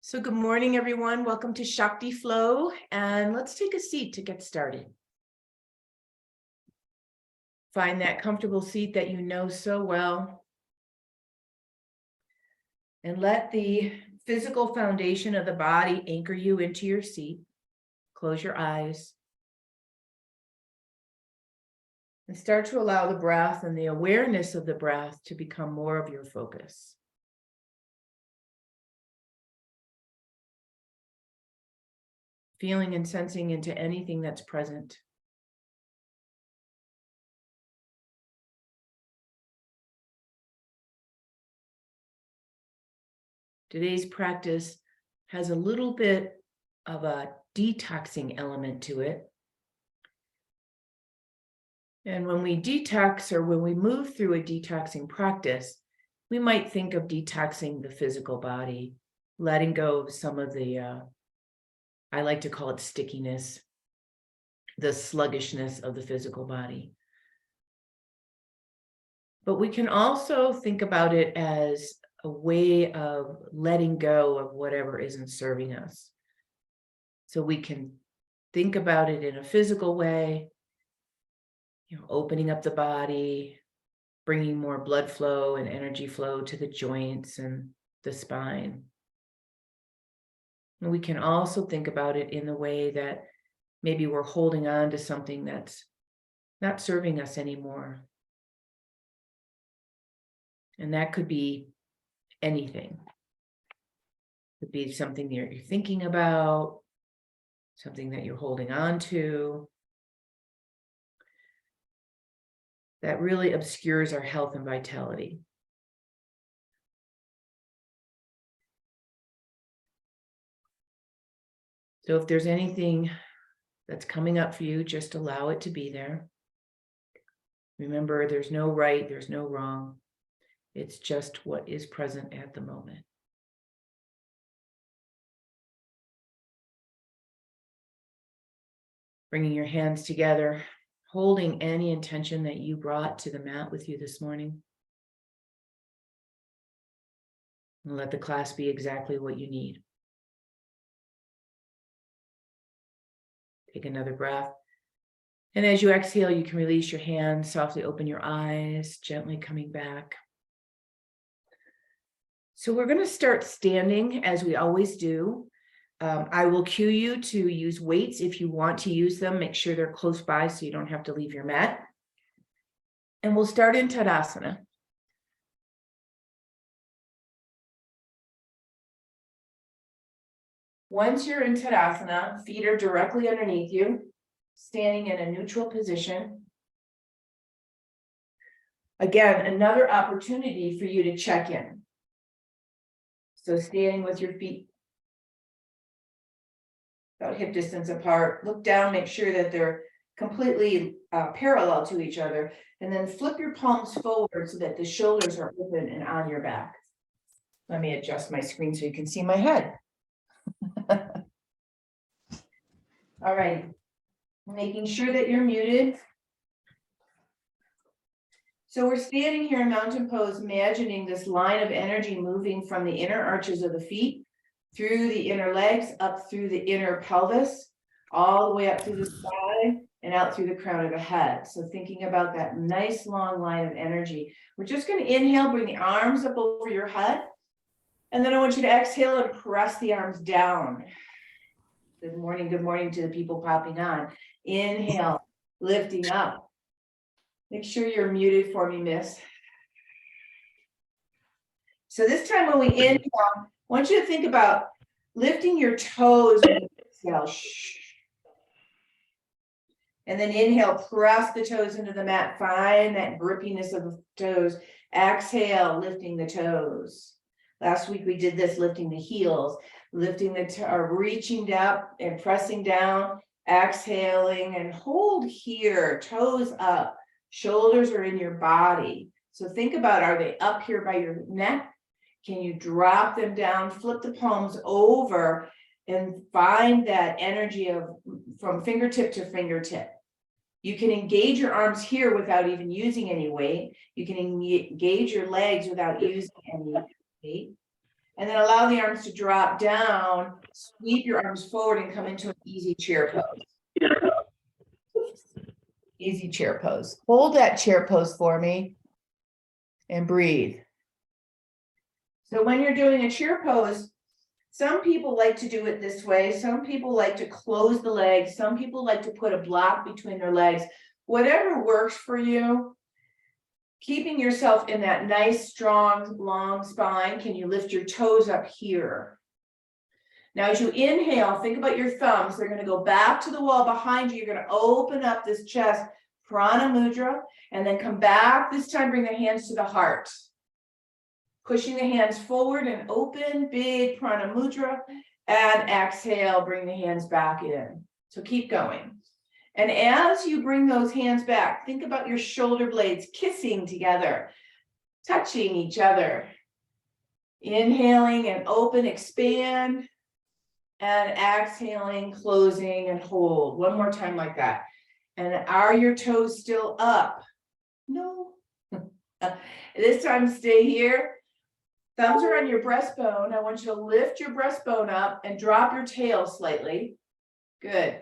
So good morning, everyone. Welcome to Shakti Flow, and let's take a seat to get started. Find that comfortable seat that you know so well, and let the physical foundation of the body anchor you into your seat. Close your eyes and start to allow the breath and the awareness of the breath to become more of your focus. Feeling and sensing into anything that's present. Today's practice has a little bit of a detoxing element to it. And when we detox, or when we move through a detoxing practice, we might think of detoxing the physical body, letting go of some of the, I like to call it stickiness, the sluggishness of the physical body. But we can also think about it as a way of letting go of whatever isn't serving us. So we can think about it in a physical way, opening up the body, bringing more blood flow and energy flow to the joints and the spine. And we can also think about it in the way that maybe we're holding on to something that's not serving us anymore. And that could be anything. It could be something that you're thinking about, something that you're holding on to, that really obscures our health and vitality. So if there's anything that's coming up for you, just allow it to be there. Remember, there's no right, there's no wrong. It's just what is present at the moment. Bringing your hands together, holding any intention that you brought to the mat with you this morning. And let the class be exactly what you need. Take another breath. And as you exhale, you can release your hands, softly open your eyes, gently coming back. So we're going to start standing as we always do. I will cue you to use weights if you want to use them. Make sure they're close by so you don't have to leave your mat. And we'll start in Tadasana. Once you're in Tadasana, feet are directly underneath you, standing in a neutral position. Again, another opportunity for you to check in. So standing with your feet about hip distance apart, look down, make sure that they're completely parallel to each other, and then flip your palms forward so that the shoulders are open and on your back. Let me adjust my screen so you can see my head. All right, making sure that you're muted. So we're standing here in mountain pose, imagining this line of energy moving from the inner arches of the feet, through the inner legs, up through the inner pelvis, all the way up through the spine and out through the crown of the head. So thinking about that nice long line of energy. We're just going to inhale, bring the arms up over your head. And then I want you to exhale and press the arms down. Good morning to the people popping on. Inhale, lifting up. Make sure you're muted for me, miss. So this time when we inhale, I want you to think about lifting your toes when you exhale. And then inhale, press the toes into the mat. Find that grippiness of the toes. Exhale, lifting the toes. Last week we did this, lifting the heels, lifting reaching up and pressing down, exhaling, and hold here, toes up, shoulders are in your body. So think about, are they up here by your neck? Can you drop them down, flip the palms over, and find that energy from fingertip to fingertip. You can engage your arms here without even using any weight. You can engage your legs without using any weight. And then allow the arms to drop down, sweep your arms forward and come into an easy chair pose. Easy chair pose. Hold that chair pose for me and breathe. So when you're doing a chair pose, some people like to do it this way. Some people like to close the legs. Some people like to put a block between their legs. Whatever works for you. Keeping yourself in that nice, strong, long spine. Can you lift your toes up here? Now, as you inhale, think about your thumbs. They're going to go back to the wall behind you. You're going to open up this chest, prana mudra, and then come back. This time, bring the hands to the heart. Pushing the hands forward and open, big prana mudra. And exhale, bring the hands back in. So keep going. And as you bring those hands back, think about your shoulder blades kissing together, touching each other. Inhaling and open, expand. And exhaling, closing, and hold. One more time like that. And are your toes still up? No. This time, stay here. Thumbs are on your breastbone. I want you to lift your breastbone up and drop your tail slightly. Good.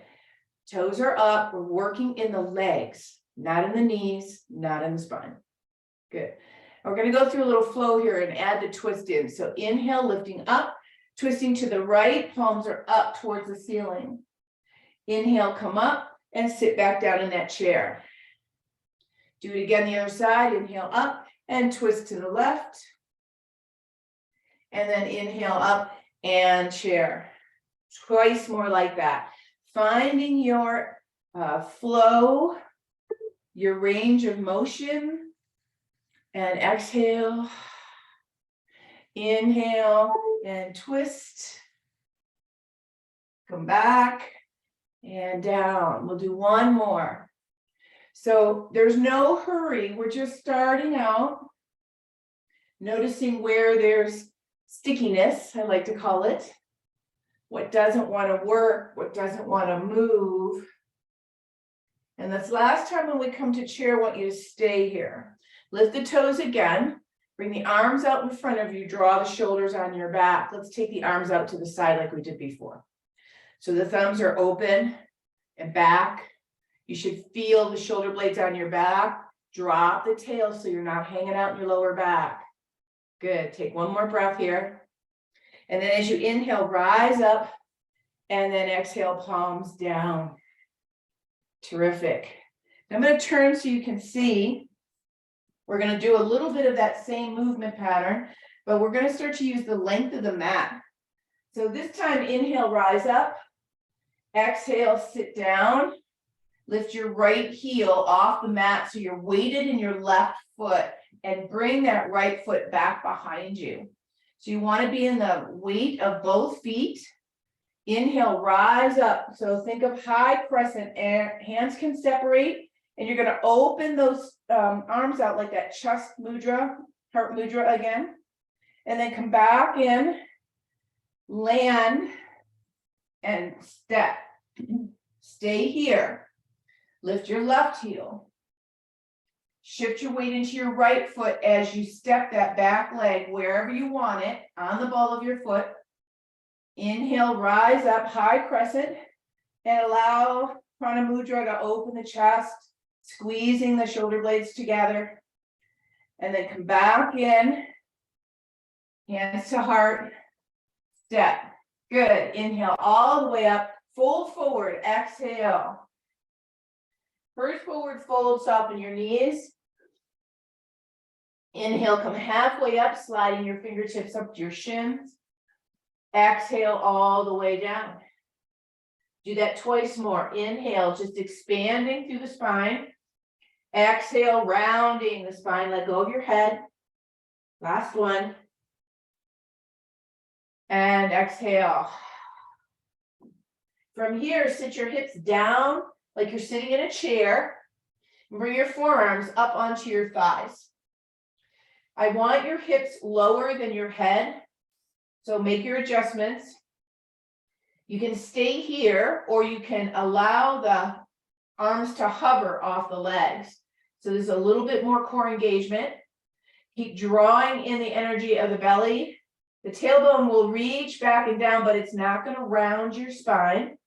Toes are up. We're working in the legs, not in the knees, not in the spine. Good. We're going to go through a little flow here and add the twist in. So inhale, lifting up, twisting to the right, palms are up towards the ceiling. Inhale, come up and sit back down in that chair. Do it again the other side. Inhale up and twist to the left. And then inhale up and chair. Twice more like that. Finding your flow, your range of motion, and exhale, inhale, and twist, come back, and down. We'll do one more. So there's no hurry, we're just starting out, noticing where there's stickiness, I like to call it. What doesn't want to work, what doesn't want to move. And this last time when we come to chair, I want you to stay here. Lift the toes again. Bring the arms out in front of you. Draw the shoulders on your back. Let's take the arms out to the side like we did before. So the thumbs are open and back. You should feel the shoulder blades on your back. Drop the tail so you're not hanging out in your lower back. Good. Take one more breath here. And then as you inhale, rise up and then exhale, palms down. Terrific. I'm going to turn so you can see. We're going to do a little bit of that same movement pattern, but we're going to start to use the length of the mat. So this time, inhale, rise up. Exhale, sit down. Lift your right heel off the mat so you're weighted in your left foot and bring that right foot back behind you. So you want to be in the weight of both feet. Inhale, rise up. So think of high crescent, and hands can separate, and you're going to open those arms out like that chest mudra, heart mudra again. And then come back in, land, and step. Stay here. Lift your left heel. Shift your weight into your right foot as you step that back leg wherever you want it on the ball of your foot. Inhale, rise up, high crescent, and allow prana mudra to open the chest, squeezing the shoulder blades together. And then come back in, hands to heart, step. Good. Inhale all the way up, fold forward, exhale. First forward fold, soften your knees. Inhale, come halfway up, sliding your fingertips up to your shins. Exhale all the way down. Do that twice more. Inhale, just expanding through the spine. Exhale, rounding the spine. Let go of your head. Last one. And exhale. From here, sit your hips down like you're sitting in a chair. Bring your forearms up onto your thighs. I want your hips lower than your head, so make your adjustments. You can stay here, or you can allow the arms to hover off the legs. So there's a little bit more core engagement. Keep drawing in the energy of the belly. The tailbone will reach back and down, but it's not going to round your spine.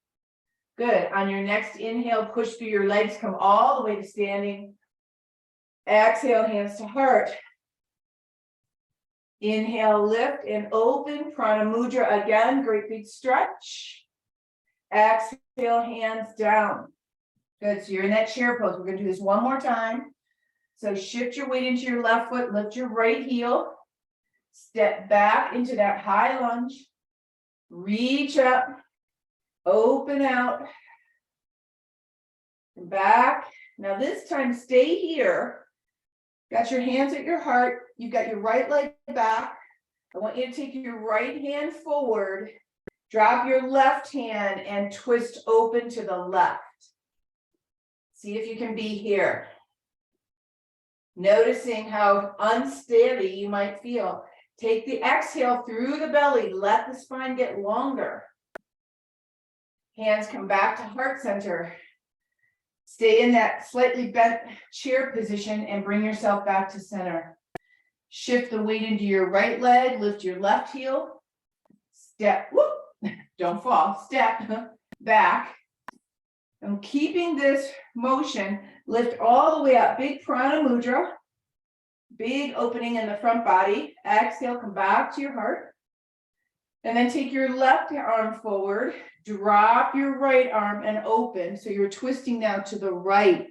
Good. On your next inhale, push through your legs, come all the way to standing. Exhale, hands to heart. Inhale, lift and open. Prana mudra again, great big stretch. Exhale, hands down. Good, so you're in that chair pose. We're gonna do this one more time. So shift your weight into your left foot, lift your right heel. Step back into that high lunge. Reach up, open out. Back. Now this time, stay here. Got your hands at your heart. You've got your right leg back. I want you to take your right hand forward, drop your left hand and twist open to the left. See if you can be here. Noticing how unsteady you might feel. Take the exhale through the belly. Let the spine get longer. Hands come back to heart center. Stay in that slightly bent chair position and bring yourself back to center. Shift the weight into your right leg, lift your left heel, step, whoop, don't fall, step back. And keeping this motion, lift all the way up, big prana mudra, big opening in the front body. Exhale, come back to your heart. And then take your left arm forward, drop your right arm and open. So you're twisting now to the right.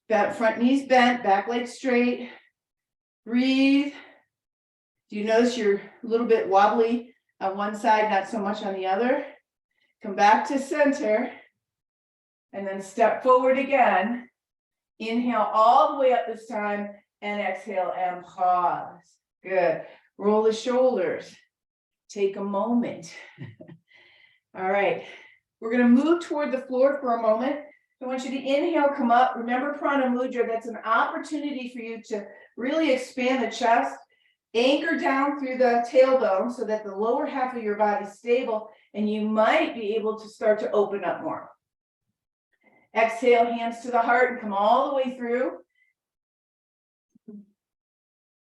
That front knees bent, back leg straight. Breathe. Do you notice you're a little bit wobbly on one side, not so much on the other? Come back to center. And then step forward again. Inhale all the way up this time and exhale and pause. Good. Roll the shoulders. Take a moment. All right. We're going to move toward the floor for a moment. I want you to inhale, come up. Remember prana mudra, that's an opportunity for you to really expand the chest. Anchor down through the tailbone so that the lower half of your body is stable and you might be able to start to open up more. Exhale, hands to the heart and come all the way through.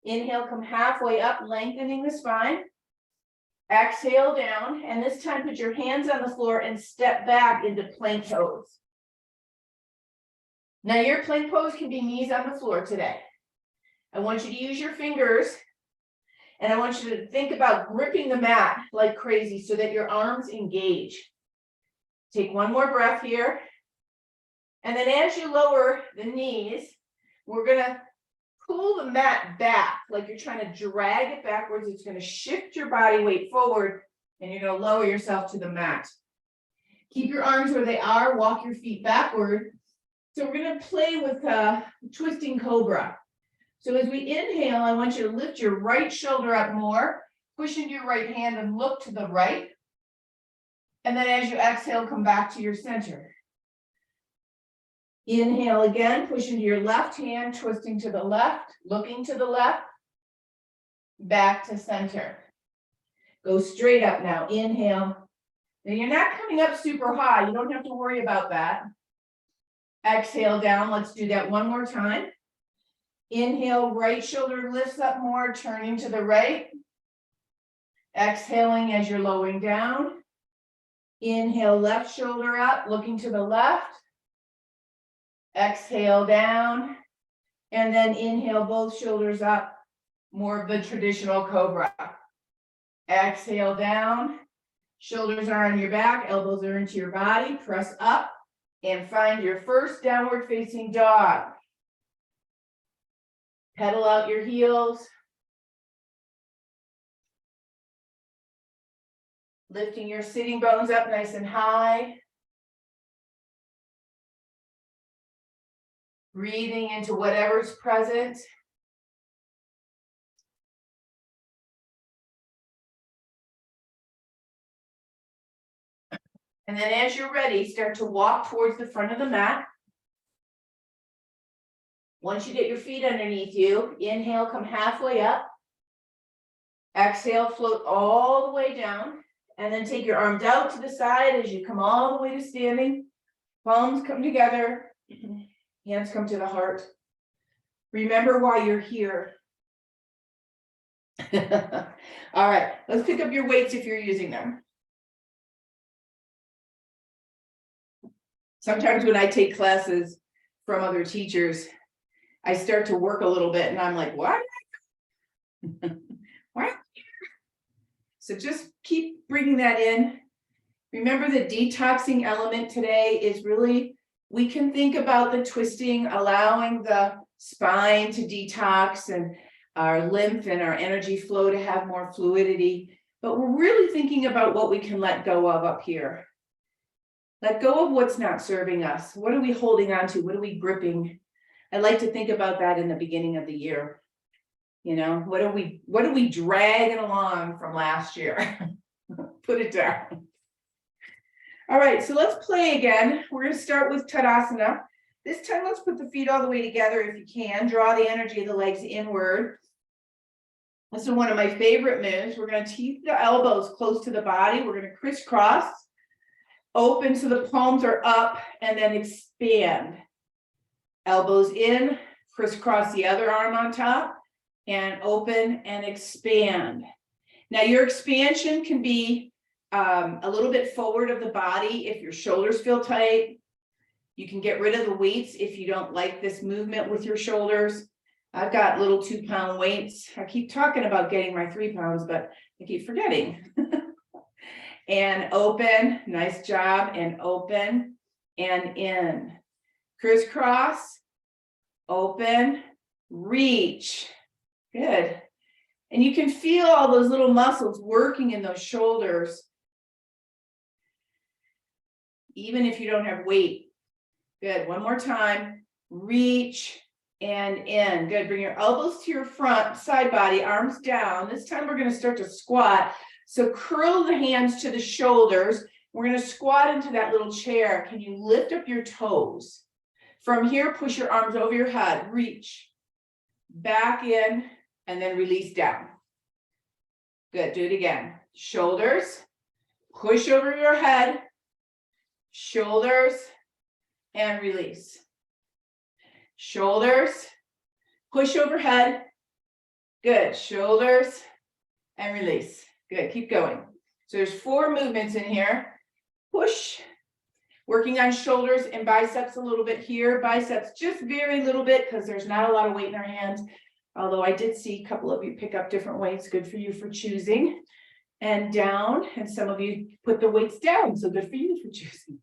Inhale, come halfway up, lengthening the spine. Exhale down, and this time put your hands on the floor and step back into plank pose. Now your plank pose can be knees on the floor today. I want you to use your fingers, and I want you to think about gripping the mat like crazy so that your arms engage. Take one more breath here. And then as you lower the knees, we're gonna pull the mat back, like you're trying to drag it backwards. It's going to shift your body weight forward, and you're going to lower yourself to the mat. Keep your arms where they are. Walk your feet backward. So we're going to play with twisting cobra. So as we inhale, I want you to lift your right shoulder up more. Push into your right hand and look to the right. And then as you exhale, come back to your center. Inhale again, push into your left hand, twisting to the left, looking to the left, back to center. Go straight up now, inhale. Now you're not coming up super high, you don't have to worry about that. Exhale down, let's do that one more time. Inhale, right shoulder lifts up more, turning to the right. Exhaling as you're lowering down. Inhale, left shoulder up, looking to the left. Exhale down, and then inhale both shoulders up, more of the traditional cobra. Exhale down, shoulders are on your back, elbows are into your body, press up, and find your first downward facing dog. Pedal out your heels. Lifting your sitting bones up nice and high. Breathing into whatever's present. And then as you're ready, start to walk towards the front of the mat. Once you get your feet underneath you, inhale, come halfway up. Exhale, float all the way down. And then take your arms out to the side as you come all the way to standing. Palms come together. Hands come to the heart. Remember why you're here. All right, let's pick up your weights if you're using them. Sometimes when I take classes from other teachers, I start to work a little bit and I'm like, what? What? So just keep bringing that in. Remember, the detoxing element today is really, we can think about the twisting, allowing the spine to detox and our lymph and our energy flow to have more fluidity. But we're really thinking about what we can let go of up here. Let go of what's not serving us. What are we holding on to? What are we gripping? I like to think about that in the beginning of the year. You know, what are we dragging along from last year? Put it down. All right, so let's play again. We're going to start with Tadasana. This time, let's put the feet all the way together if you can. Draw the energy of the legs inward. This is one of my favorite moves. We're going to keep the elbows close to the body. We're going to crisscross, open so the palms are up, and then expand. Elbows in, crisscross the other arm on top, and open and expand. Now, your expansion can be a little bit forward of the body if your shoulders feel tight. You can get rid of the weights if you don't like this movement with your shoulders. I've got little 2-pound weights. I keep talking about getting my 3 pounds, but I keep forgetting. And open, nice job, and open and in. Crisscross, open, reach. Good. And you can feel all those little muscles working in those shoulders, even if you don't have weight. Good. One more time. Reach and in. Good. Bring your elbows to your front, side body, arms down. This time we're going to start to squat. So curl the hands to the shoulders. We're going to squat into that little chair. Can you lift up your toes? From here, push your arms over your head. Reach. Back in, and then release down. Good. Do it again. Shoulders. Push over your head. Shoulders. And release. Shoulders. Push overhead. Good. Shoulders. And release. Good. Keep going. So there's 4 movements in here. Push. Working on shoulders and biceps a little bit here. Biceps just very little bit because there's not a lot of weight in our hands. Although I did see a couple of you pick up different weights. Good for you for choosing. And down. And some of you put the weights down. So good for you for choosing.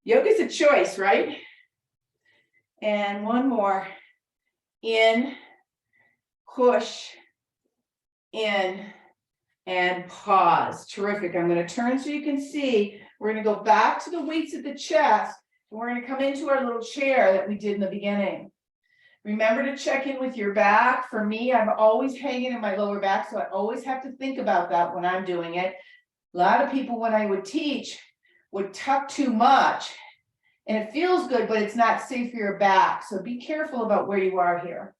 Yoga's a choice, right? And one more. In. Push. In. And pause. Terrific. I'm going to turn so you can see. We're going to go back to the weights at the chest. And we're going to come into our little chair that we did in the beginning. Remember to check in with your back. For me, I'm always hanging in my lower back, so I always have to think about that when I'm doing it. A lot of people, when I would teach, would tuck too much. And it feels good, but it's not safe for your back. So be careful about where you are here.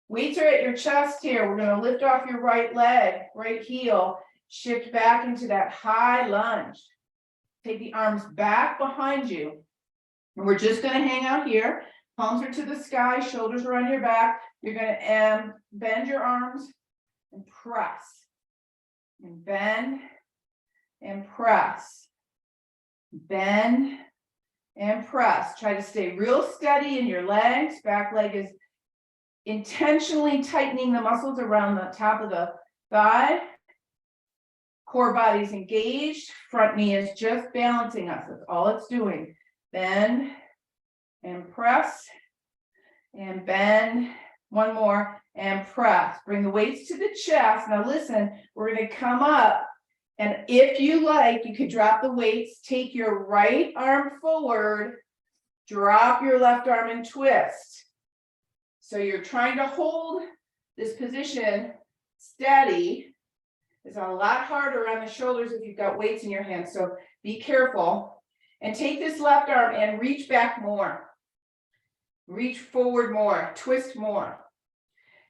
Weights are at your chest here. We're going to lift off your right leg, right heel, shift back into that high lunge. Take the arms back behind you. And we're just going to hang out here. Palms are to the sky, shoulders are on your back. You're going to bend your arms and press. And bend and press. Bend and press. Try to stay real steady in your legs. Back leg is intentionally tightening the muscles around the top of the thigh. Core body's engaged. Front knee is just balancing us. That's all it's doing. Bend and press and bend. One more and press. Bring the weights to the chest. Now listen, we're going to come up, and if you like, you could drop the weights. Take your right arm forward, drop your left arm and twist. So you're trying to hold this position steady. It's a lot harder on the shoulders if you've got weights in your hands, so be careful. And take this left arm and reach back more. Reach forward more, twist more.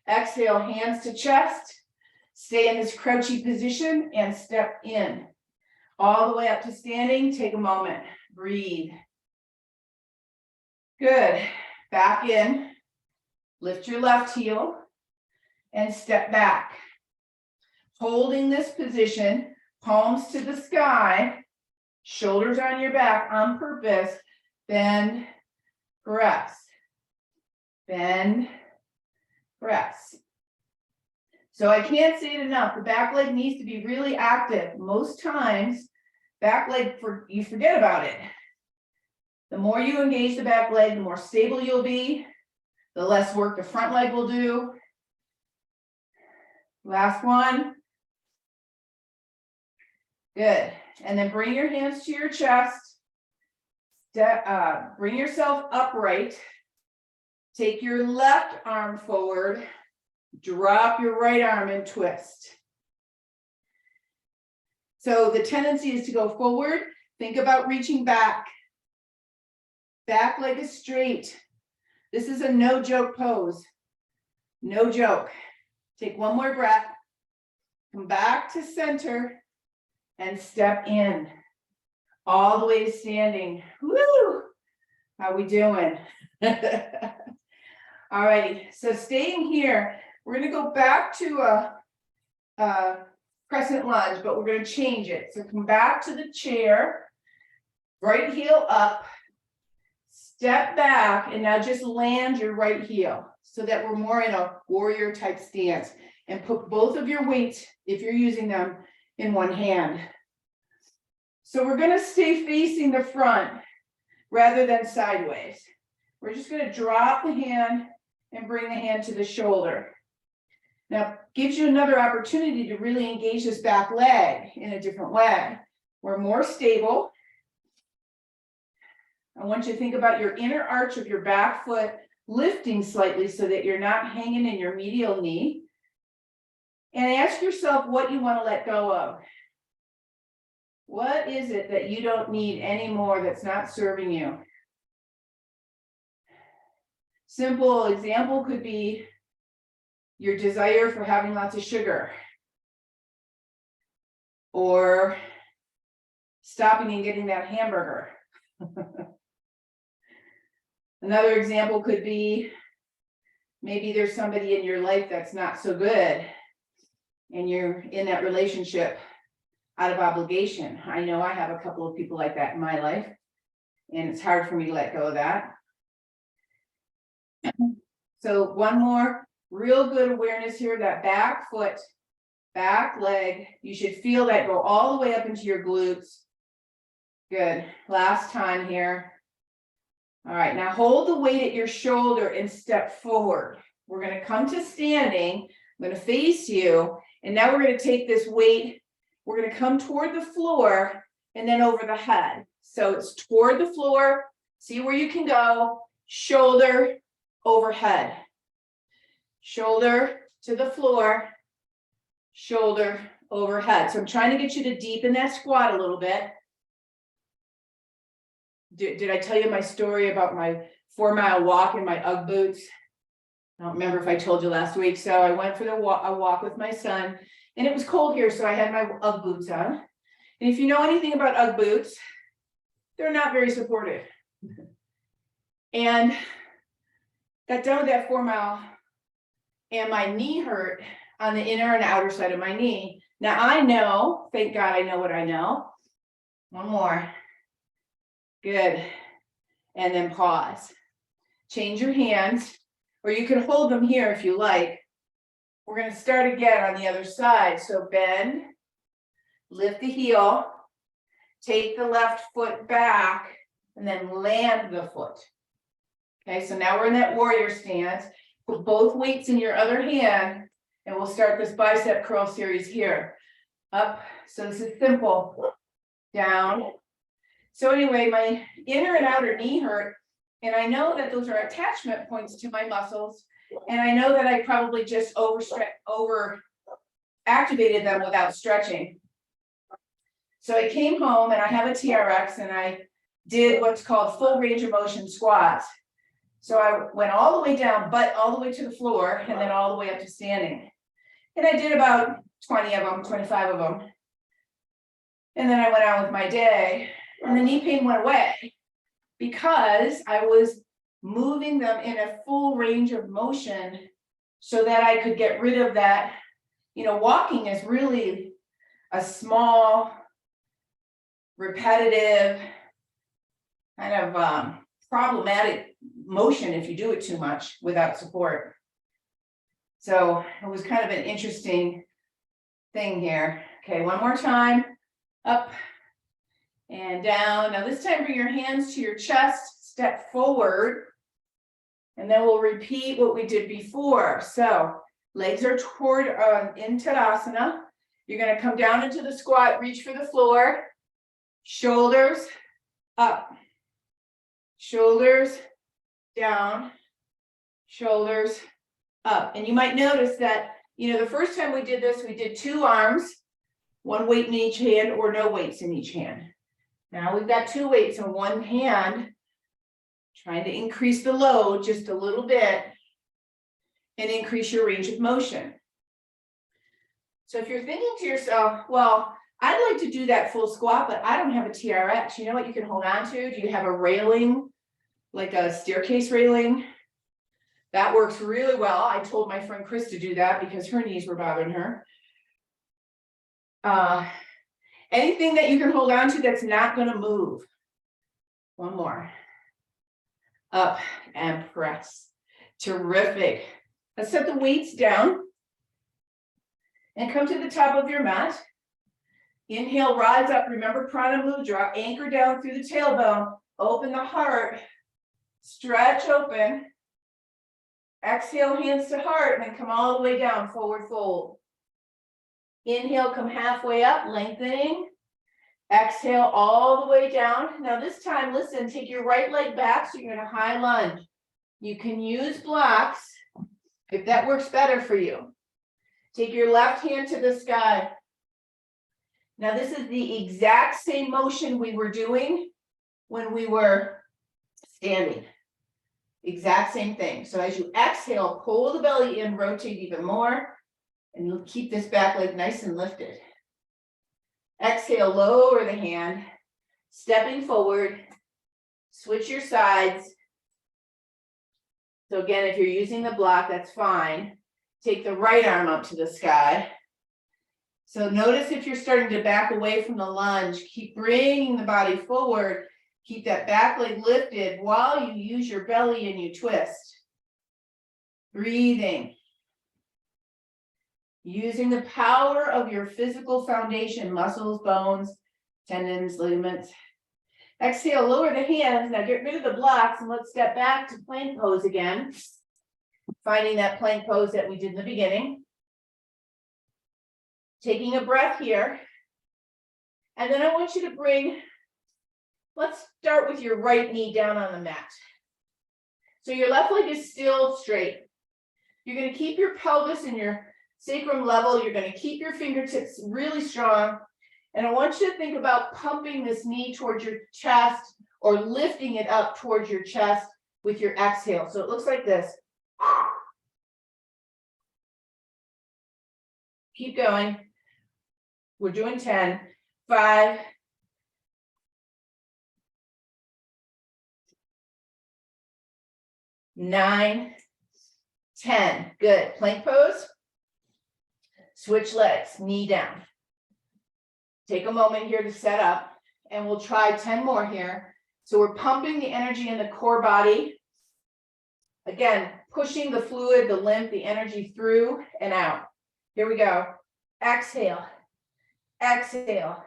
Exhale, hands to chest. Stay in this crouchy position and step in. All the way up to standing, take a moment, breathe. Good, back in. Lift your left heel and step back. holding this position, palms to the sky, shoulders on your back on purpose, bend, press, bend, press. So I can't say it enough, the back leg needs to be really active. Most times, back leg, you forget about it. The more you engage the back leg, the more stable you'll be, the less work the front leg will do. Last one. Good. And then bring your hands to your chest. Bring yourself upright. Take your left arm forward. Drop your right arm and twist. So the tendency is to go forward. Think about reaching back. Back leg is straight. This is a no joke pose. No joke. Take one more breath. Come back to center and step in. All the way to standing. Woo! How we doing? All righty. So staying here, we're going to go back to a crescent lunge, but we're going to change it. So come back to the chair, right heel up, step back, and now just land your right heel so that we're more in a warrior type stance, and put both of your weights, if you're using them, in one hand. So we're going to stay facing the front rather than sideways. We're just going to drop the hand and bring the hand to the shoulder. Now, gives you another opportunity to really engage this back leg in a different way. We're more stable. I want you to think about your inner arch of your back foot lifting slightly so that you're not hanging in your medial knee. And ask yourself what you want to let go of. What is it that you don't need anymore that's not serving you? Simple example could be your desire for having lots of sugar, or stopping and getting that hamburger. Another example could be maybe there's somebody in your life that's not so good, and you're in that relationship out of obligation. I know I have a couple of people like that in my life, and it's hard for me to let go of that. So one more real good awareness here, that back foot, back leg. You should feel that go all the way up into your glutes. Good. Last time here. All right, now hold the weight at your shoulder and step forward. We're going to come to standing. I'm going to face you. And now we're going to take this weight. We're going to come toward the floor and then over the head. So it's toward the floor. See where you can go. Shoulder, overhead. Shoulder to the floor. Shoulder, overhead. So I'm trying to get you to deepen that squat a little bit. Did I tell you my story about my 4-mile walk in my UGG boots? I don't remember if I told you last week. So I went for a walk with my son, and it was cold here, so I had my UGG boots on. And if you know anything about UGG boots, they're not very supportive. And got done with that 4-mile, and my knee hurt on the inner and outer side of my knee. Now I know, thank God I know what I know. One more. Good. And then pause. Change your hands, or you can hold them here if you like. We're going to start again on the other side. So bend, lift the heel, take the left foot back, and then land the foot. Okay, so now we're in that warrior stance. Put both weights in your other hand, and we'll start this bicep curl series here. Up. So this is simple. Down. So anyway, my inner and outer knee hurt, and I know that those are attachment points to my muscles, and I know that I probably just over activated them without stretching. So I came home, and I have a TRX, and I did what's called full range of motion squats. So I went all the way down, but all the way to the floor, and then all the way up to standing. And I did about 20 of them, 25 of them. And then I went on with my day. And the knee pain went away because I was moving them in a full range of motion so that I could get rid of that walking is really a small, repetitive, kind of problematic motion if you do it too much without support. So it was kind of an interesting thing here. Okay, one more time. Up and down. Now this time bring your hands to your chest, step forward, and then we'll repeat what we did before. So legs are toward in Tadasana. You're going to come down into the squat, reach for the floor, shoulders up, shoulders down, shoulders up. And you might notice that, the first time we did this, we did 2 arms, 1 weight in each hand or no weights in each hand. Now we've got 2 weights in one hand, trying to increase the load just a little bit and increase your range of motion. So if you're thinking to yourself, well, I'd like to do that full squat, but I don't have a TRX. You know what you can hold on to? Do you have a railing, like a staircase railing? That works really well. I told my friend Chris to do that because her knees were bothering her. Anything that you can hold on to that's not going to move. One more. Up and press. Terrific. Let's set the weights down and come to the top of your mat. Inhale, rise up. Remember Prana Mudra. Anchor down through the tailbone. Open the heart. Stretch open. Exhale, hands to heart, and then come all the way down, forward fold. Inhale, come halfway up, lengthening. Exhale all the way down. Now this time, listen, take your right leg back, so you're in a high lunge. You can use blocks if that works better for you. Take your left hand to the sky. Now this is the exact same motion we were doing when we were standing. Exact same thing. So as you exhale, pull the belly in, rotate even more, and you'll keep this back leg nice and lifted. Exhale, lower the hand, stepping forward, switch your sides. So again, if you're using the block, that's fine. Take the right arm up to the sky. So notice if you're starting to back away from the lunge, keep bringing the body forward. Keep that back leg lifted while you use your belly and you twist. Breathing. Using the power of your physical foundation, muscles, bones, tendons, ligaments. Exhale, lower the hands. Now get rid of the blocks and let's step back to plank pose again. Finding that plank pose that we did in the beginning. Taking a breath here. And then I want you to bring, let's start with your right knee down on the mat. So your left leg is still straight. You're going to keep your pelvis and your sacrum level. You're going to keep your fingertips really strong. And I want you to think about pumping this knee towards your chest or lifting it up towards your chest with your exhale. So it looks like this. Keep going. We're doing 10, 5, 9, 10. Good. Plank pose. Switch legs, knee down. Take a moment here to set up, and we'll try 10 more here. So we're pumping the energy in the core body. Again, pushing the fluid, the lymph, the energy through and out. Here we go. Exhale. Exhale.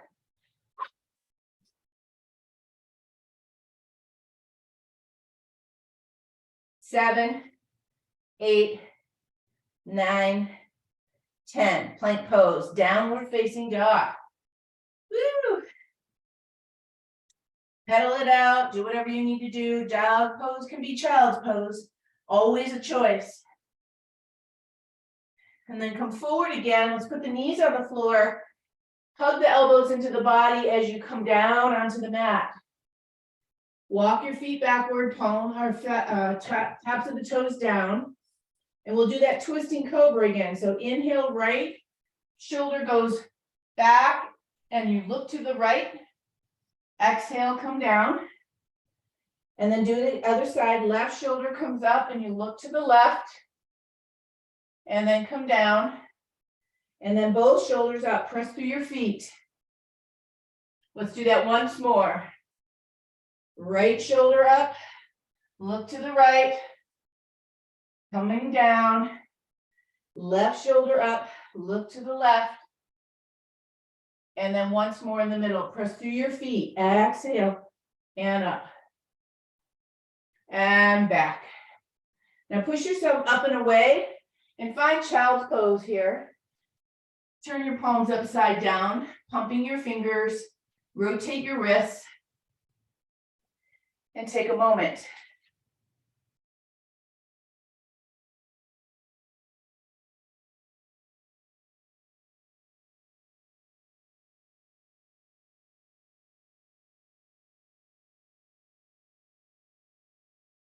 Seven, 8, 9, 10. Plank pose, downward facing dog. Woo! Pedal it out, do whatever you need to do. Dog pose can be child's pose, always a choice. And then come forward again. Let's put the knees on the floor. Hug the elbows into the body as you come down onto the mat. Walk your feet backward, palm or tops of the toes down. And we'll do that twisting cobra again. So inhale, right shoulder goes back and you look to the right. Exhale, come down. And then do the other side. Left shoulder comes up and you look to the left. And then come down. And then both shoulders up, press through your feet. Let's do that once more. Right shoulder up, look to the right, coming down. Left shoulder up, look to the left. And then once more in the middle, press through your feet, exhale, and up. And back. Now push yourself up and away and find child's pose here. Turn your palms upside down, pumping your fingers, rotate your wrists, and take a moment.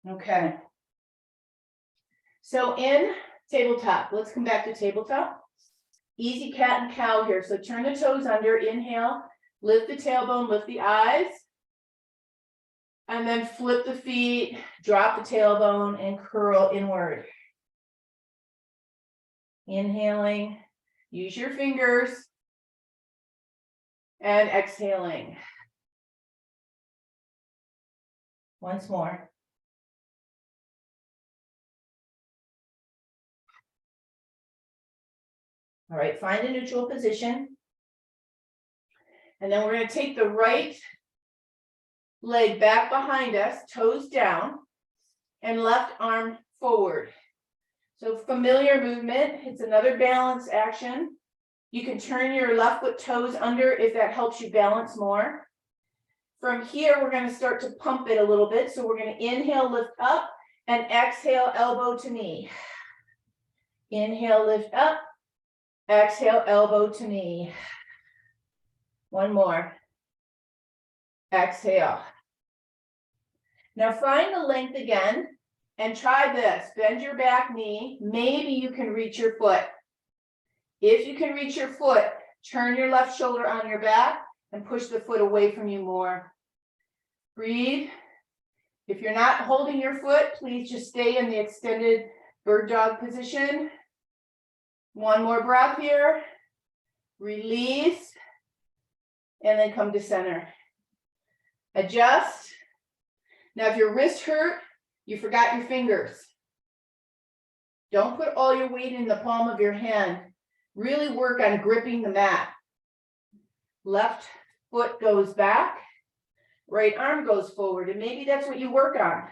Okay. So in tabletop, let's come back to tabletop. Easy cat and cow here. So turn the toes under, inhale, lift the tailbone, lift the eyes. And then flip the feet, drop the tailbone, and curl inward. Inhaling, use your fingers. And exhaling. Once more. All right, find a neutral position. And then we're going to take the right leg back behind us, toes down, and left arm forward. So familiar movement, it's another balance action. You can turn your left foot toes under if that helps you balance more. From here, we're going to start to pump it a little bit. So we're going to inhale, lift up, and exhale, elbow to knee. Inhale, lift up, exhale, elbow to knee. One more. Exhale. Now find the length again and try this. Bend your back knee. Maybe you can reach your foot. If you can reach your foot, turn your left shoulder on your back and push the foot away from you more. Breathe. If you're not holding your foot, please just stay in the extended bird dog position. One more breath here. Release. And then come to center. Adjust. Now, if your wrist hurt, you forgot your fingers. Don't put all your weight in the palm of your hand. Really work on gripping the mat. Left foot goes back. Right arm goes forward. And maybe that's what you work on.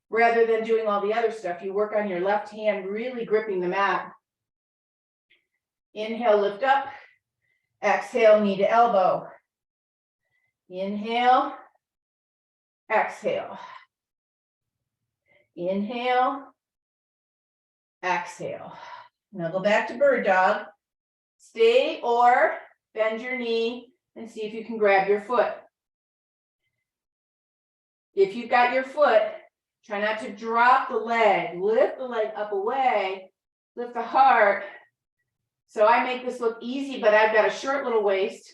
Rather than doing all the other stuff, you work on your left hand really gripping the mat. Inhale, lift up. Exhale, knee to elbow. Inhale. Exhale. Inhale. Exhale. Now go back to bird dog. Stay or bend your knee and see if you can grab your foot. If you've got your foot, try not to drop the leg. Lift the leg up away. Lift the heart. So I make this look easy, but I've got a short little waist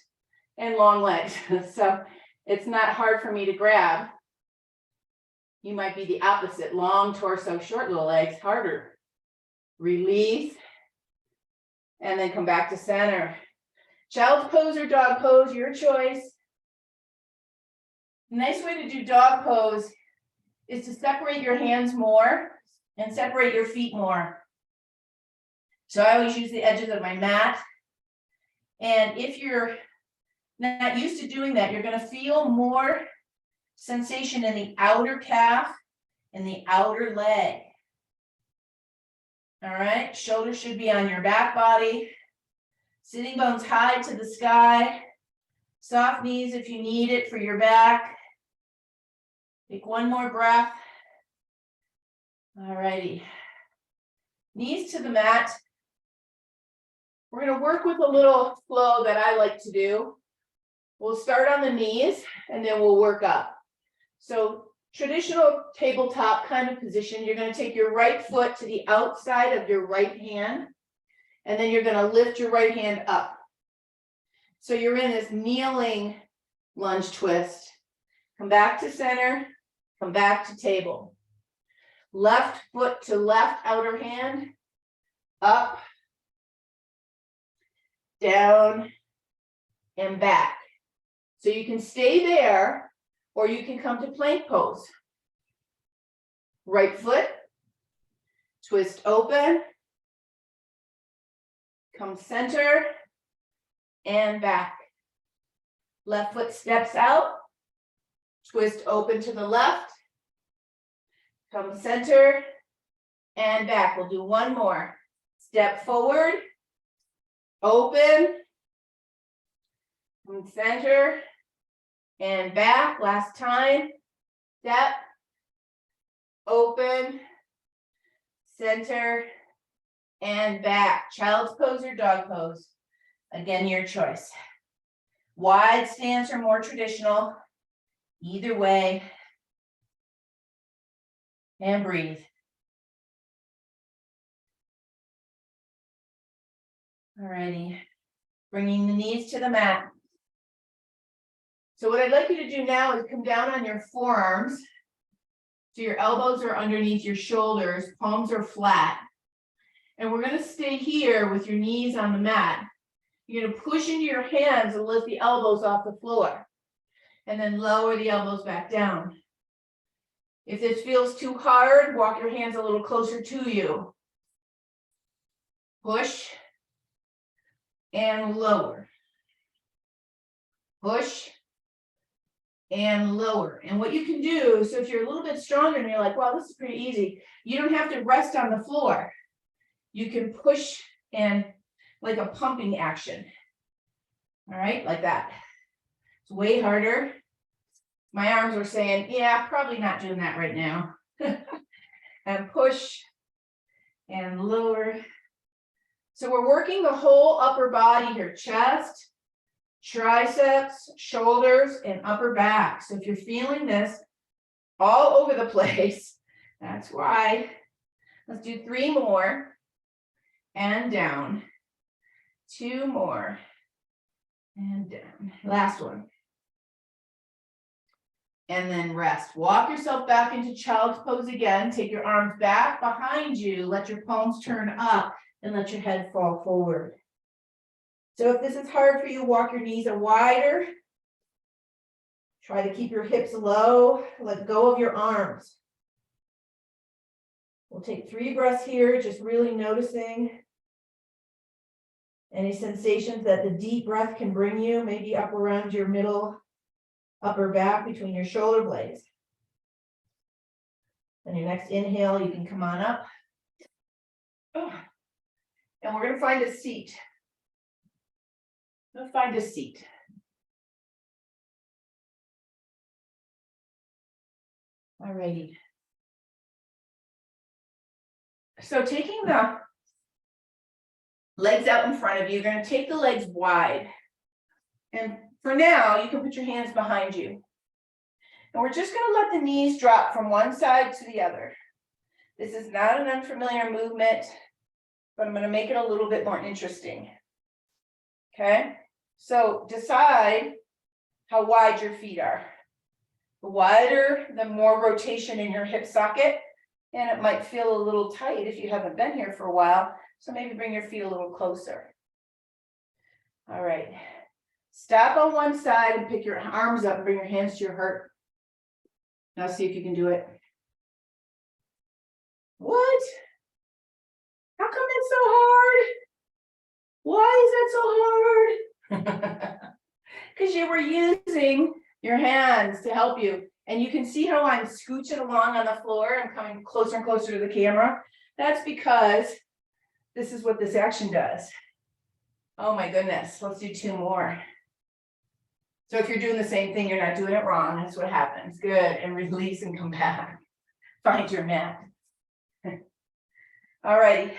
and long legs. So it's not hard for me to grab. You might be the opposite. Long torso, short little legs, harder. Release. And then come back to center. Child's pose or dog pose, your choice. Nice way to do dog pose is to separate your hands more and separate your feet more. So I always use the edges of my mat. And if you're not used to doing that, you're going to feel more sensation in the outer calf and the outer leg. All right, shoulders should be on your back body. Sitting bones high to the sky. Soft knees if you need it for your back. Take one more breath. All righty. Knees to the mat. We're going to work with a little flow that I like to do. We'll start on the knees and then we'll work up. So traditional tabletop kind of position, you're going to take your right foot to the outside of your right hand, and then you're going to lift your right hand up. So you're in this kneeling lunge twist. Come back to center, come back to table. Left foot to left outer hand, up. down, and back. So you can stay there, or you can come to plank pose. Right foot, twist open, come center, and back. Left foot steps out, twist open to the left, come center, and back. We'll do one more. Step forward, open, come center, and back. Last time. Step, open, center, and back. Child's pose or dog pose. Again, your choice. Wide stance or more traditional. Either way. And breathe. Alrighty. Bringing the knees to the mat. So what I'd like you to do now is come down on your forearms. So your elbows are underneath your shoulders, palms are flat. And we're going to stay here with your knees on the mat. You're going to push into your hands and lift the elbows off the floor. And then lower the elbows back down. If this feels too hard, walk your hands a little closer to you. Push and lower. Push and lower. And what you can do, so if you're a little bit stronger and you're like, wow, this is pretty easy, you don't have to rest on the floor. You can push and like a pumping action. All right, like that. It's way harder. My arms are saying, yeah, probably not doing that right now. And push and lower. So we're working the whole upper body here, chest, triceps, shoulders, and upper back. So if you're feeling this all over the place, that's why. Let's do 3 more. And down. 2 more. And down. Last one. And then rest. Walk yourself back into child's pose again. Take your arms back behind you. Let your palms turn up and let your head fall forward. So if this is hard for you, walk your knees wider. Try to keep your hips low. Let go of your arms. We'll take 3 breaths here, just really noticing any sensations that the deep breath can bring you, maybe up around your middle upper back between your shoulder blades. And your next inhale, you can come on up. And we're going to find a seat. Let's find a seat. All righty. So taking the legs out in front of you, you're going to take the legs wide. And for now, you can put your hands behind you. And we're just going to let the knees drop from one side to the other. This is not an unfamiliar movement, but I'm going to make it a little bit more interesting. Okay? So decide how wide your feet are. The wider, the more rotation in your hip socket. And it might feel a little tight if you haven't been here for a while. So maybe bring your feet a little closer. All right. Stop on one side and pick your arms up and bring your hands to your heart. Now see if you can do it. What? How come it's so hard? Why is that so hard? Because you were using your hands to help you. And you can see how I'm scooching along on the floor and coming closer and closer to the camera. That's because this is what this action does. Oh my goodness, let's do 2 more. So if you're doing the same thing, you're not doing it wrong. That's what happens. Good. And release and come back. Find your mat. All righty.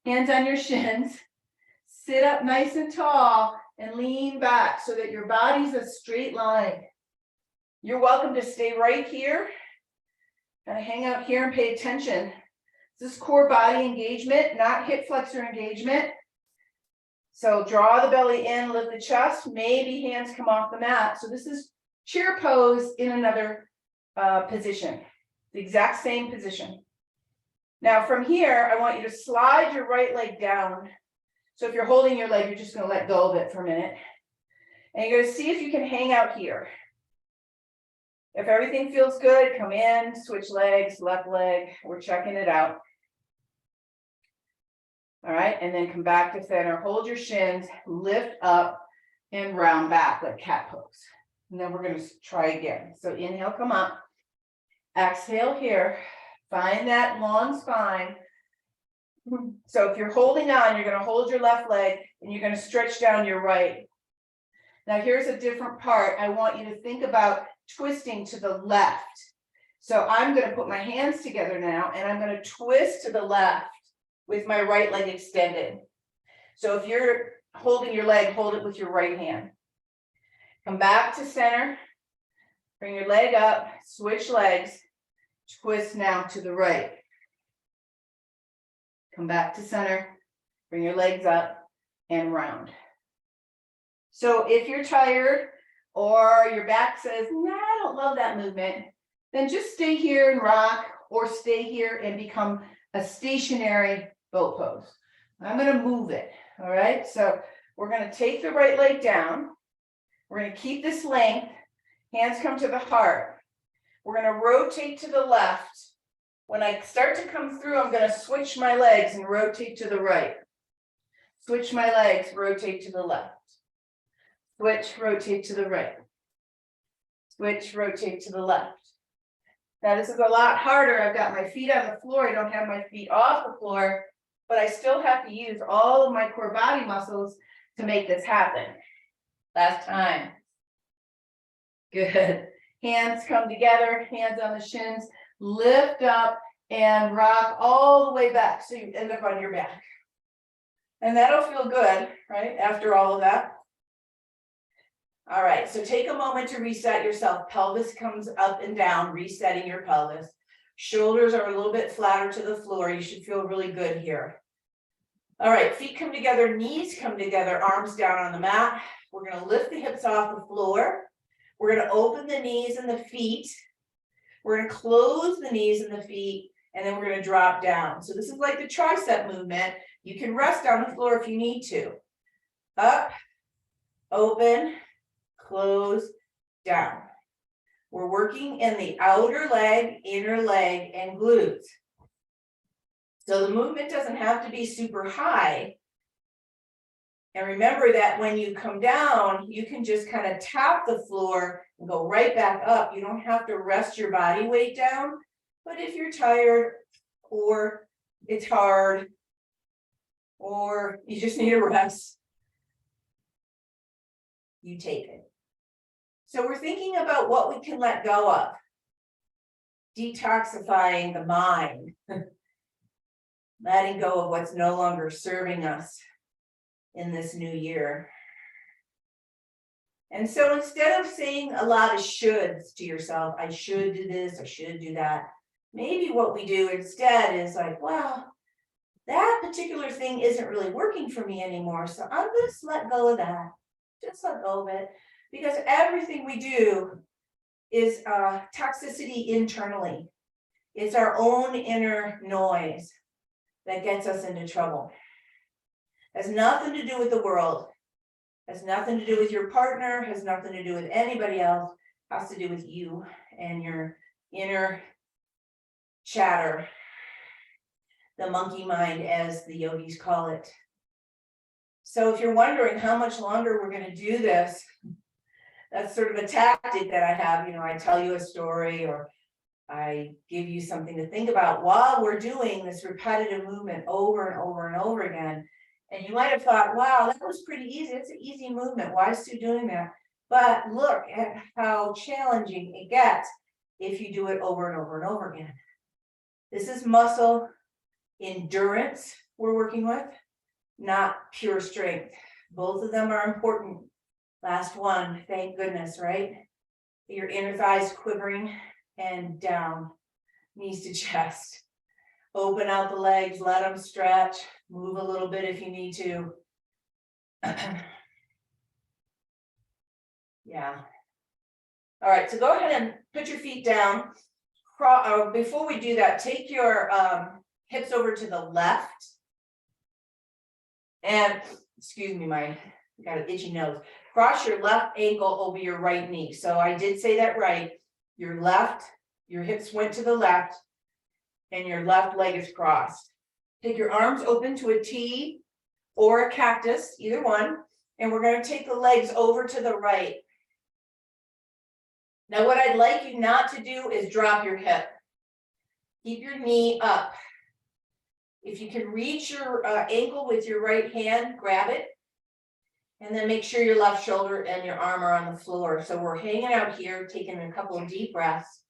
Hands on your shins. Sit up nice and tall and lean back so that your body's a straight line. You're welcome to stay right here. Kind of hang out here and pay attention. This is core body engagement, not hip flexor engagement. So draw the belly in, lift the chest, maybe hands come off the mat. So this is chair pose in another position, the exact same position. Now from here, I want you to slide your right leg down. So if you're holding your leg, you're just going to let go of it for a minute. And you're going to see if you can hang out here. If everything feels good, come in, switch legs, left leg. We're checking it out. All right, and then come back to center. Hold your shins, lift up, and round back like cat pose. And then we're going to try again. So inhale, come up. Exhale here. Find that long spine. So if you're holding on, you're going to hold your left leg and you're going to stretch down your right. Now here's a different part. I want you to think about twisting to the left. So I'm going to put my hands together now and I'm going to twist to the left with my right leg extended. So if you're holding your leg, hold it with your right hand. Come back to center. Bring your leg up, switch legs, twist now to the right. Come back to center, bring your legs up and round. So if you're tired or your back says, nah, I don't love that movement, then just stay here and rock or stay here and become a stationary boat pose. I'm going to move it. All right. So we're going to take the right leg down. We're going to keep this length. Hands come to the heart. We're going to rotate to the left. When I start to come through, I'm going to switch my legs and rotate to the right. Switch my legs, rotate to the left. Switch, rotate to the right. Switch, rotate to the left. Now this is a lot harder. I've got my feet on the floor. I don't have my feet off the floor, but I still have to use all of my core body muscles to make this happen. Last time. Good. Hands come together, hands on the shins, lift up and rock all the way back. So you end up on your back. And that'll feel good, right? After all of that. All right, so take a moment to reset yourself. Pelvis comes up and down, resetting your pelvis. Shoulders are a little bit flatter to the floor. You should feel really good here. All right, feet come together, knees come together, arms down on the mat. We're going to lift the hips off the floor. We're going to open the knees and the feet. We're going to close the knees and the feet, and then we're going to drop down. So this is like the tricep movement. You can rest on the floor if you need to. Up, open, close, down. We're working in the outer leg, inner leg, and glutes. So the movement doesn't have to be super high. And remember that when you come down, you can just kind of tap the floor and go right back up. You don't have to rest your body weight down. But if you're tired or it's hard or you just need a rest, you take it. So we're thinking about what we can let go of. Detoxifying the mind. Letting go of what's no longer serving us in this new year. And so instead of saying a lot of shoulds to yourself, I should do this, I should do that, maybe what we do instead is like, well, that particular thing isn't really working for me anymore, so I'm just let go of that. Just let go of it. Because everything we do is toxicity internally. It's our own inner noise that gets us into trouble. Has nothing to do with the world. Has nothing to do with your partner. Has nothing to do with anybody else. Has to do with you and your inner chatter. The monkey mind, as the yogis call it. So if you're wondering how much longer we're going to do this, that's sort of a tactic that I have. You know, I tell you a story or I give you something to think about while we're doing this repetitive movement over and over and over again. And you might have thought, wow, that was pretty easy. It's an easy movement. Why is Sue doing that? But look at how challenging it gets if you do it over and over and over again. This is muscle endurance we're working with, not pure strength. Both of them are important. Last one, thank goodness, right? Your inner thighs quivering and down, knees to chest. Open out the legs, let them stretch, move a little bit if you need to. Yeah. All right, so go ahead and put your feet down. Before we do that, take your hips over to the left. And, excuse me, I got an itchy nose. Cross your left ankle over your right knee. So I did say that right. Your hips went to the left, and your left leg is crossed. Take your arms open to a T or a cactus, either one. And we're going to take the legs over to the right. Now, what I'd like you not to do is drop your hip. Keep your knee up. If you can reach your ankle with your right hand, grab it. And then make sure your left shoulder and your arm are on the floor. So we're hanging out here, taking a couple of deep breaths.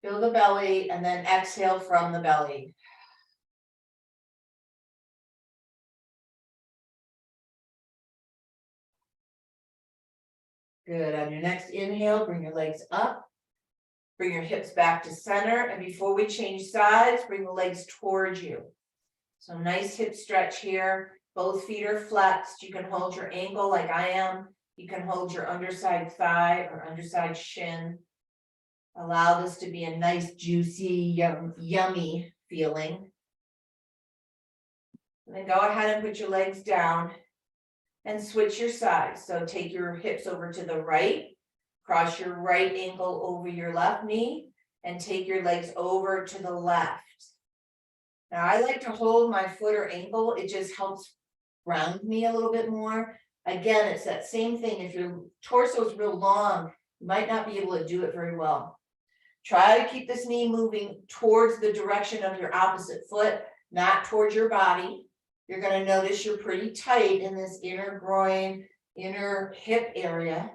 Fill the belly and then exhale from the belly. Good. On your next inhale, bring your legs up. Bring your hips back to center. And before we change sides, bring the legs towards you. So nice hip stretch here. Both feet are flexed. You can hold your ankle like I am. You can hold your underside thigh or underside shin. Allow this to be a nice, juicy, yummy feeling. And then go ahead and put your legs down and switch your sides. So take your hips over to the right, cross your right ankle over your left knee, and take your legs over to the left. Now, I like to hold my foot or ankle. It just helps ground me a little bit more. Again, it's that same thing. If your torso is real long, you might not be able to do it very well. Try to keep this knee moving towards the direction of your opposite foot, not towards your body. You're going to notice you're pretty tight in this inner groin, inner hip area.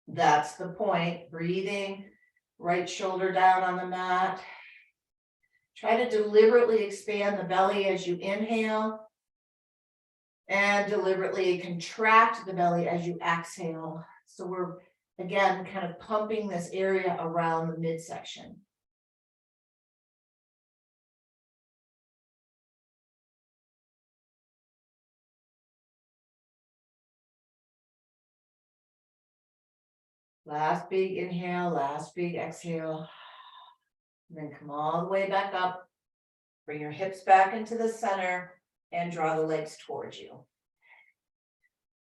That's the point. Breathing, right shoulder down on the mat. Try to deliberately expand the belly as you inhale and deliberately contract the belly as you exhale. So we're, again, kind of pumping this area around the midsection. Last big inhale, last big exhale. And then come all the way back up. Bring your hips back into the center and draw the legs towards you.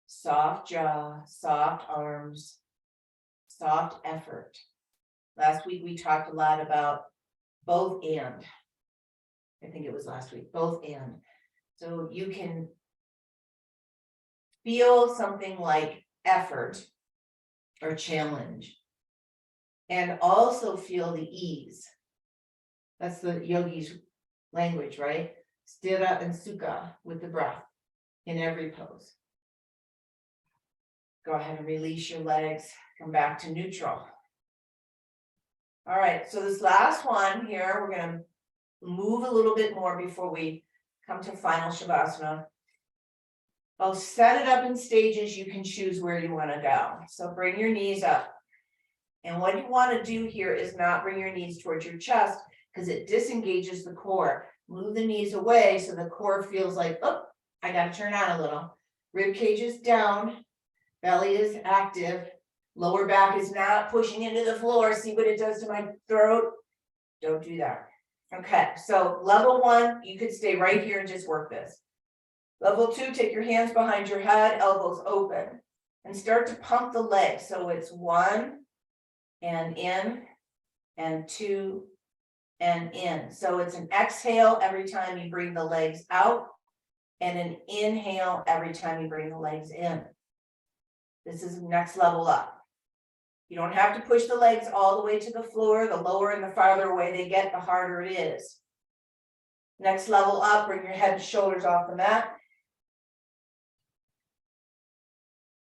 Soft jaw, soft arms, soft effort. Last week we talked a lot about both and. I think it was last week, both and. So you can feel something like effort or challenge and also feel the ease. That's the yogi's language, right? Sthira and sukha with the breath in every pose. Go ahead and release your legs, come back to neutral. All right, so this last one here, we're going to move a little bit more before we come to final shavasana. I'll set it up in stages. You can choose where you want to go. So bring your knees up. And what you want to do here is not bring your knees towards your chest because it disengages the core. Move the knees away so the core feels like, oh, I got to turn on a little. Rib cage is down. Belly is active. Lower back is not pushing into the floor. See what it does to my throat? Don't do that. Okay, so level one, you could stay right here and just work this. Level two, take your hands behind your head, elbows open, and start to pump the legs. So it's 1 and in, and 2 and in. So it's an exhale every time you bring the legs out, and an inhale every time you bring the legs in. This is next level up. You don't have to push the legs all the way to the floor. The lower and the farther away they get, the harder it is. Next level up, bring your head and shoulders off the mat.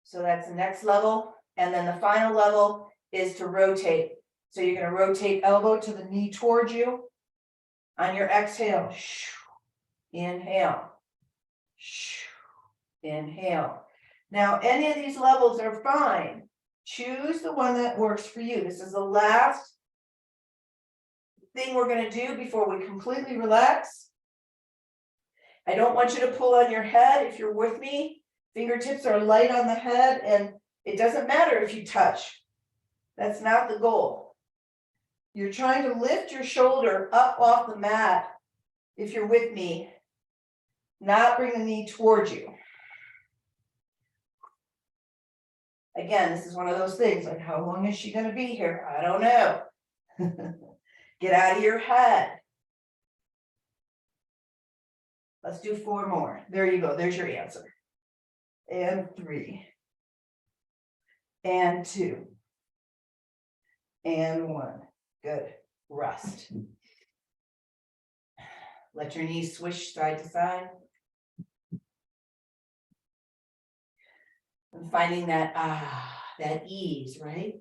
So that's the next level. And then the final level is to rotate. So you're going to rotate elbow to the knee towards you. On your exhale, inhale, inhale. Now, any of these levels are fine. Choose the one that works for you. This is the last thing we're going to do before we completely relax. I don't want you to pull on your head if you're with me. Fingertips are light on the head, and it doesn't matter if you touch. That's not the goal. You're trying to lift your shoulder up off the mat, if you're with me, not bring the knee towards you. Again, this is one of those things, like, how long is she gonna be here? I don't know. Get out of your head. Let's do 4 more. There you go, there's your answer. And 3. And 2. And 1. Good. Rest. Let your knees swish side to side. And finding that that ease, right?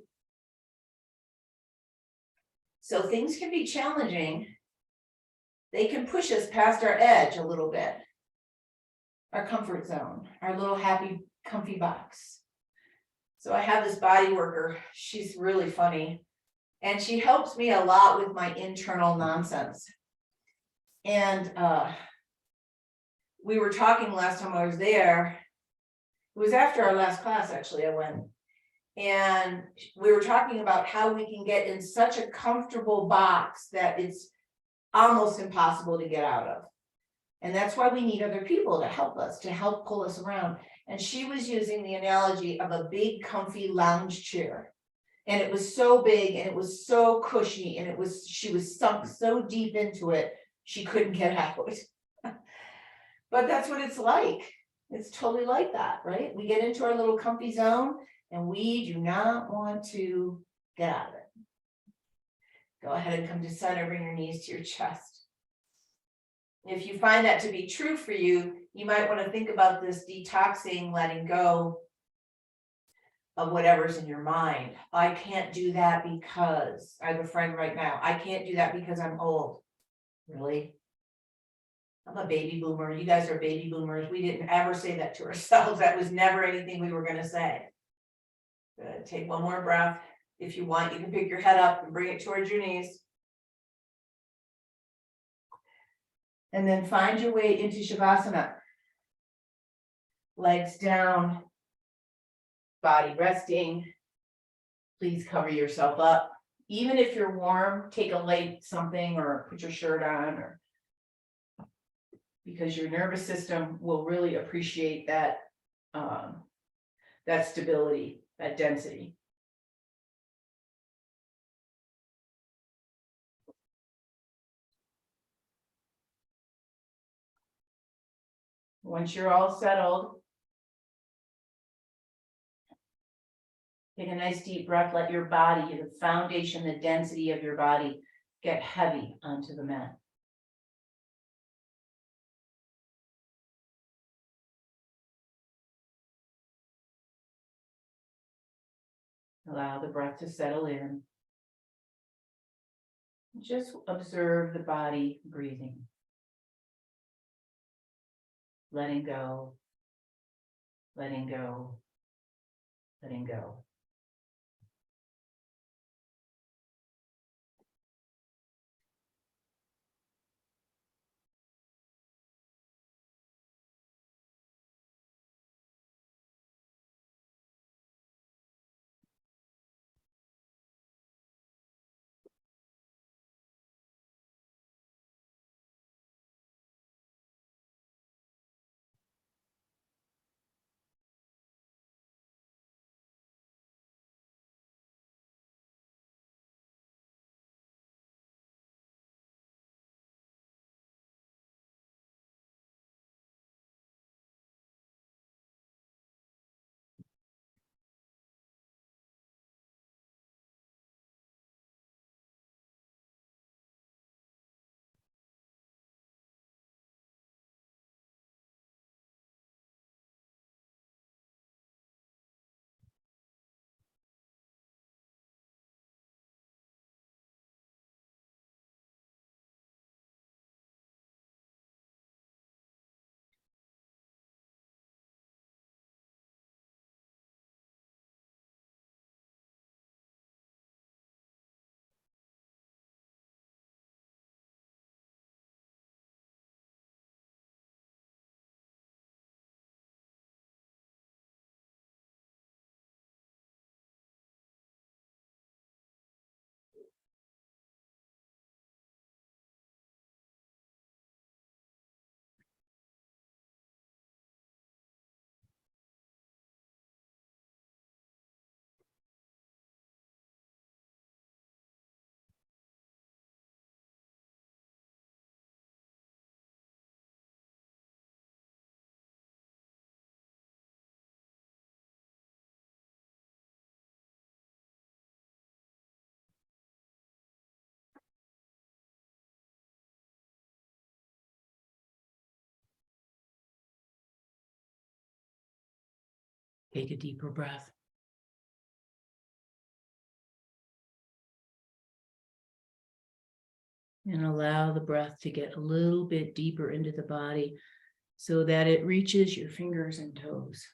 So things can be challenging. They can push us past our edge a little bit. Our comfort zone, our little happy, comfy box. So I have this body worker. She's really funny. And she helps me a lot with my internal nonsense. And we were talking last time I was there. It was after our last class, actually, I went. And we were talking about how we can get in such a comfortable box that it's almost impossible to get out of. And that's why we need other people to help us, to help pull us around. And she was using the analogy of a big, comfy lounge chair. And it was so big and it was so cushy and she was sunk so deep into it, she couldn't get out. But that's what it's like. It's totally like that, right? We get into our little comfy zone and we do not want to get out of it. Go ahead and come to center, bring your knees to your chest. If you find that to be true for you, you might want to think about this detoxing, letting go of whatever's in your mind. I can't do that because I have a friend right now. I can't do that because I'm old. Really? I'm a baby boomer. You guys are baby boomers. We didn't ever say that to ourselves. That was never anything we were going to say. Good. Take one more breath. If you want, you can pick your head up and bring it towards your knees. And then find your way into Shavasana. Legs down, body resting. Please cover yourself up. Even if you're warm, take a light something or put your shirt on, or because your nervous system will really appreciate that, that stability, that density. Once you're all settled, take a nice deep breath. Let your body, the foundation, the density of your body, get heavy onto the mat. Allow the breath to settle in. Just observe the body breathing. Letting go, letting go, letting go. Take a deeper breath. And allow the breath to get a little bit deeper into the body so that it reaches your fingers and toes.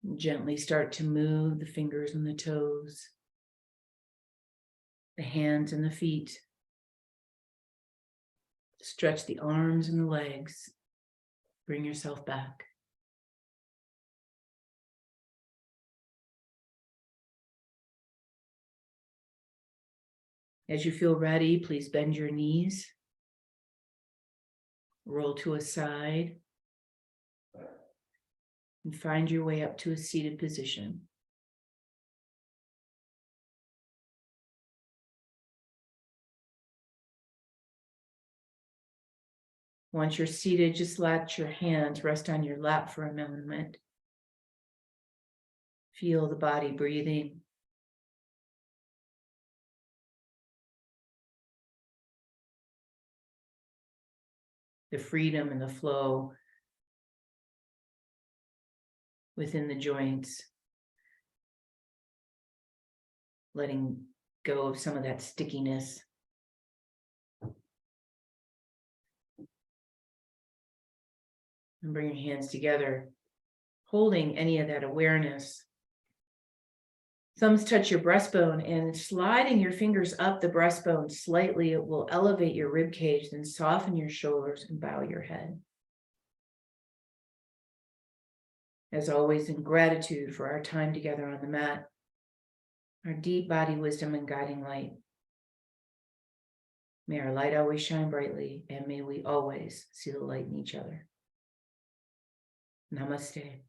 And gently start to move the fingers and the toes, the hands and the feet. Stretch the arms and the legs. Bring yourself back. As you feel ready, please bend your knees. Roll to a side. And find your way up to a seated position. Once you're seated, just let your hands rest on your lap for a moment. Feel the body breathing. The freedom and the flow within the joints. Letting go of some of that stickiness. And bring your hands together, holding any of that awareness. Thumbs touch your breastbone, and sliding your fingers up the breastbone slightly, it will elevate your rib cage, then soften your shoulders and bow your head. As always, in gratitude for our time together on the mat, our deep body wisdom and guiding light. May our light always shine brightly, and may we always see the light in each other. Namaste.